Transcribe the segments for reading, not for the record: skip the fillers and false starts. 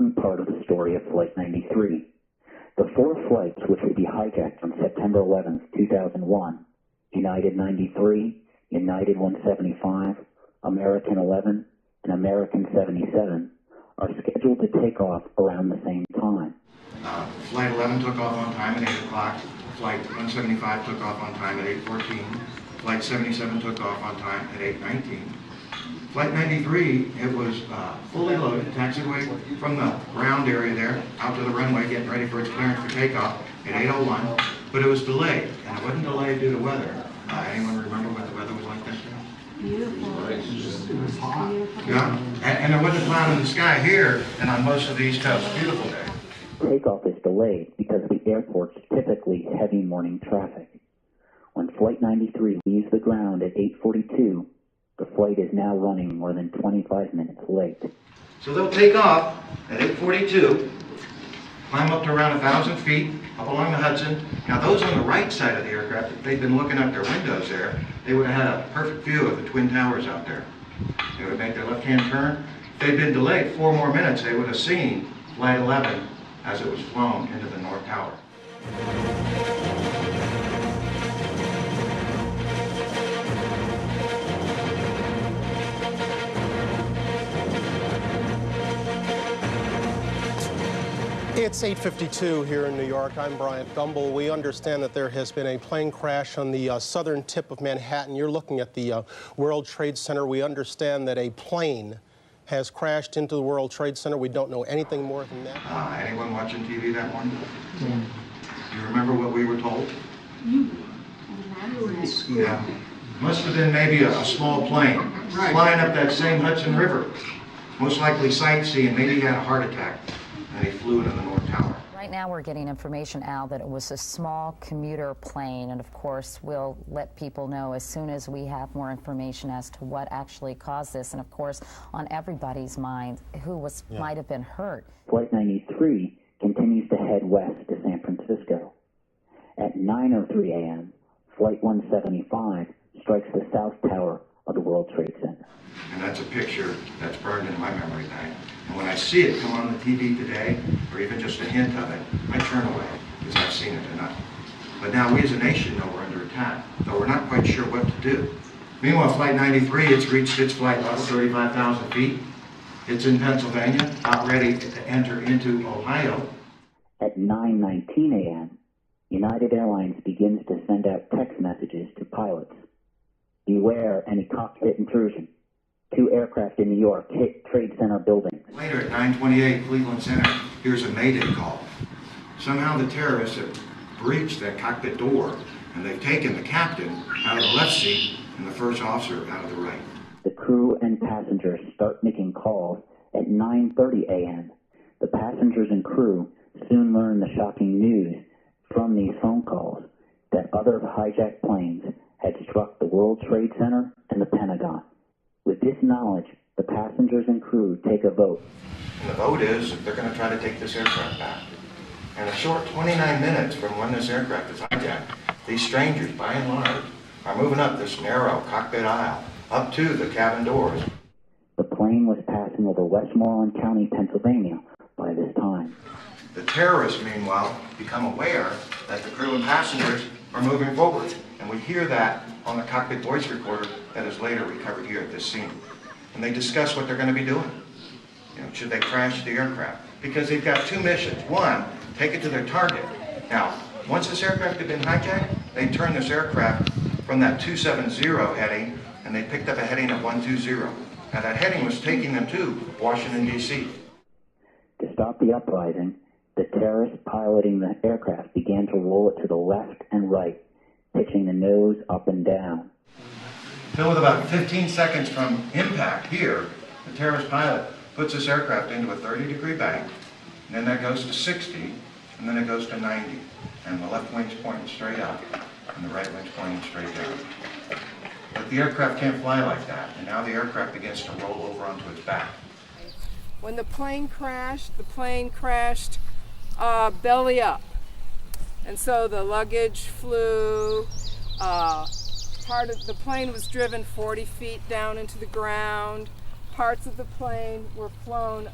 important part of the story of Flight 93. The four flights which would be hijacked on September 11, 2001, United 93, United 175, American 11, and American 77, are scheduled to take off around the same time. Flight 11 took off on time at 8 o'clock. Flight 175 took off on time at 8:14. Flight 77 took off on time at 8:19. Flight 93, it was fully loaded, taxied away from the ground area there, out to the runway, getting ready for its clearance for takeoff at 8:01, but it was delayed, and it wasn't delayed due to weather. Anyone remember what the weather was like that day? Beautiful. It was hot. Yeah, and there wasn't a cloud in the sky here, and on most of the East Coast. Beautiful day. Takeoff is delayed because the airport's typically heavy morning traffic. When Flight 93 leaves the ground at 8:42, the flight is now running more than 25 minutes late. So they'll take off at 8:42, climb up to around 1,000 feet, up along the Hudson. Now those on the right side of the aircraft, if they'd been looking out their windows there, they would have had a perfect view of the Twin Towers out there. They would make their left-hand turn. If they'd been delayed 4 more minutes, they would have seen Flight 11 as it was flown into the North Tower. It's 8:52 here in New York. I'm Bryant Gumbel. We understand that there has been a plane crash on the southern tip of Manhattan. You're looking at the World Trade Center. We understand that a plane has crashed into the World Trade Center. We don't know anything more than that. Anyone watching TV that morning? Do you remember what we were told? Yeah. Must have been maybe a small plane flying up that same Hudson River. Most likely sightseeing. Maybe he had a heart attack and he flew into the North Tower. Right now we're getting information, Al, that it was a small commuter plane, and of course we'll let people know as soon as we have more information as to what actually caused this, and of course on everybody's mind who might have been hurt. Flight 93 continues to head west to San Francisco. At 9:03 a.m., Flight 175 strikes the South Tower of the World Trade Center. And that's a picture that's burned into my memory bank. And when I see it come on the TV today, or even just a hint of it, I turn away, because I've seen it enough. But now we as a nation know we're under attack, though we're not quite sure what to do. Meanwhile, Flight 93, it's reached its flight level, 35,000 feet. It's in Pennsylvania, about ready to enter into Ohio. At 9:19 a.m., United Airlines begins to send out text messages to pilots. Beware any cockpit intrusion. 2 aircraft in New York hit Trade Center buildings. Later at 9:28, Cleveland Center, here's a mayday call. Somehow the terrorists have breached that cockpit door, and they've taken the captain out of the left seat and the first officer out of the right. The crew and passengers start making calls at 9:30 a.m. The passengers and crew soon learn the shocking news from these phone calls that other hijacked planes had struck the World Trade Center and the Pentagon. With this knowledge, the passengers and crew take a vote. And the vote is they're going to try to take this aircraft back. And a short 29 minutes from when this aircraft is hijacked, these strangers, by and large, are moving up this narrow cockpit aisle, up to the cabin doors. The plane was passing over Westmoreland County, Pennsylvania by this time. The terrorists, meanwhile, become aware that the crew and passengers are moving forward. And we hear that on the cockpit voice recorder that is later recovered here at this scene. And they discuss what they're going to be doing. Should they crash the aircraft? Because they've got 2 missions. One, take it to their target. Now, once this aircraft had been hijacked, they turned this aircraft from that 270 heading, and they picked up a heading of 120. Now that heading was taking them to Washington, D.C. To stop the uprising, the terrorists piloting the aircraft began to roll it to the left and right, pitching the nose up and down. Till with about 15 seconds from impact here, the terrorist pilot puts this aircraft into a 30-degree bank, and then that goes to 60, and then it goes to 90. And the left wing's pointing straight up, and the right wing's pointing straight down. But the aircraft can't fly like that, and now the aircraft begins to roll over onto its back. When the plane crashed belly up. And so the luggage flew, part of the plane was driven 40 feet down into the ground. Parts of the plane were flown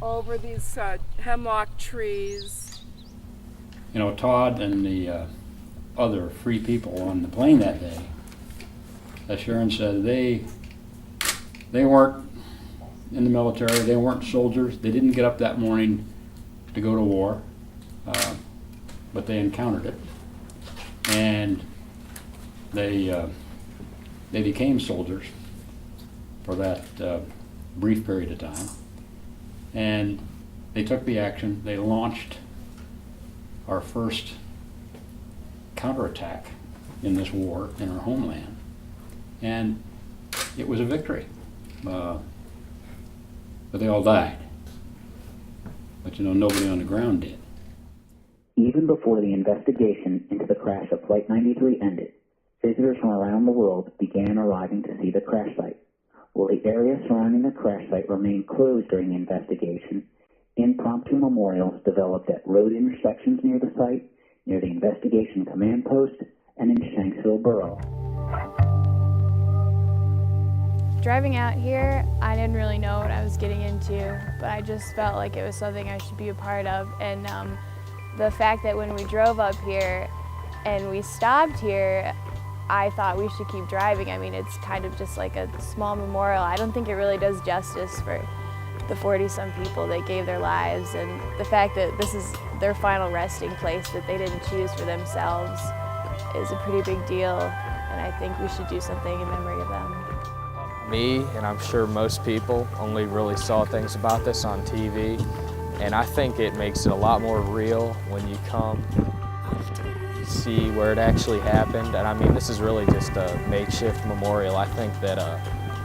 over these hemlock trees. You know, Todd and the other free people on the plane that day, as Sharon said, they weren't in the military, they weren't soldiers, they didn't get up that morning to go to war, but they encountered it, and they became soldiers for that brief period of time, and they took the action. They launched our first counterattack in this war in our homeland, and it was a victory. But they all died. But you know, nobody on the ground did. Even before the investigation into the crash of Flight 93 ended, visitors from around the world began arriving to see the crash site. While the area surrounding the crash site remained closed during the investigation, impromptu memorials developed at road intersections near the site, near the investigation command post, and in Shanksville Borough. Driving out here, I didn't really know what I was getting into, but I just felt like it was something I should be a part of. And the fact that when we drove up here and we stopped here, I thought we should keep driving. I mean, it's kind of just like a small memorial. I don't think it really does justice for the 40-some people that gave their lives, and the fact that this is their final resting place that they didn't choose for themselves is a pretty big deal, and I think we should do something in memory of them. Me, and I'm sure most people, only really saw things about this on TV, and I think it makes it a lot more real when you come see where it actually happened. And I mean, this is really just a makeshift memorial. I think that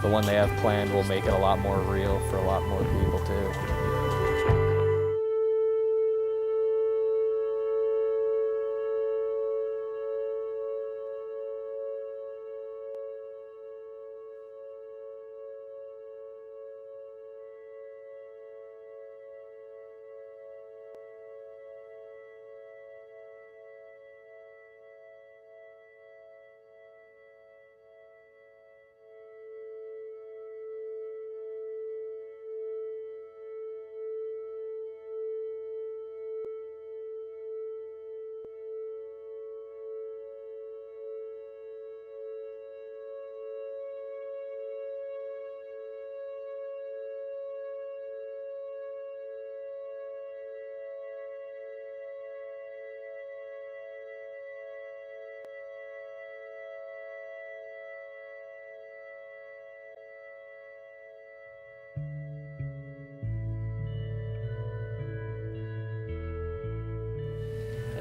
the one they have planned will make it a lot more real for a lot more people too.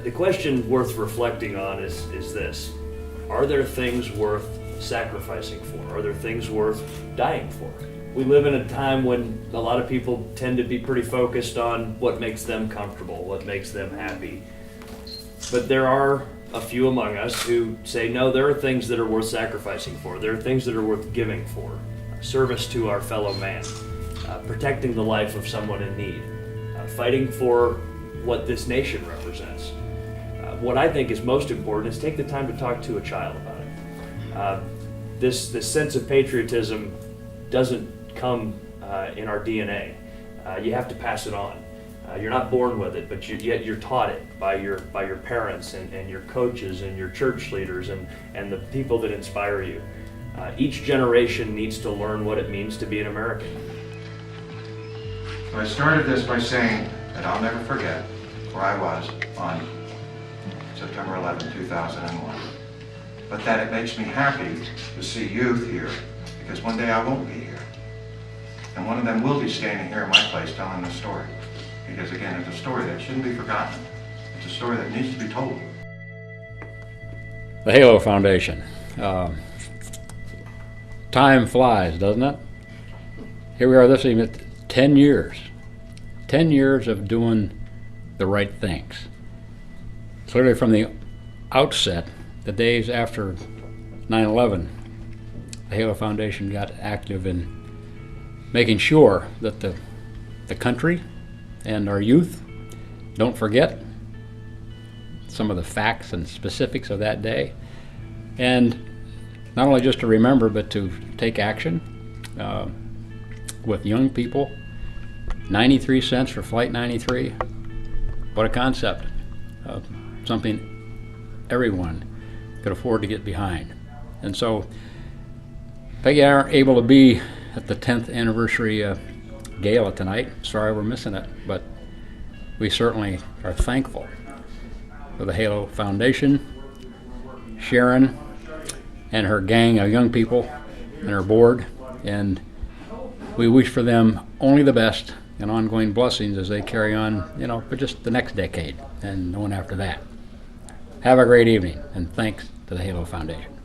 The question worth reflecting on is this: are there things worth sacrificing for? Are there things worth dying for? We live in a time when a lot of people tend to be pretty focused on what makes them comfortable, what makes them happy. But there are a few among us who say, no, there are things that are worth sacrificing for. There are things that are worth giving for. Service to our fellow man, protecting the life of someone in need, fighting for what this nation represents. What I think is most important is take the time to talk to a child about it. This sense of patriotism doesn't come in our DNA. You have to pass it on. You're not born with it, but yet you're taught it by your parents and your coaches and your church leaders and the people that inspire you. Each generation needs to learn what it means to be an American. So I started this by saying that I'll never forget where I was on September 11, 2001. But that it makes me happy to see youth here, because one day I won't be here. And one of them will be standing here in my place telling the story. Because again, it's a story that shouldn't be forgotten. It's a story that needs to be told. The Halo Foundation. Time flies, doesn't it? Here we are this evening, 10 years. 10 years of doing the right things. Clearly from the outset, the days after 9/11, the Halo Foundation got active in making sure that the country and our youth don't forget some of the facts and specifics of that day, and not only just to remember, but to take action with young people 93 cents for Flight 93. What a concept. Something everyone could afford to get behind. And so, Peggy and I aren't able to be at the 10th anniversary gala tonight. Sorry we're missing it, but we certainly are thankful for the Halo Foundation, Sharon, and her gang of young people, and her board, and we wish for them only the best and ongoing blessings as they carry on, for just the next decade and the one after that. Have a great evening, and thanks to the Halo Foundation.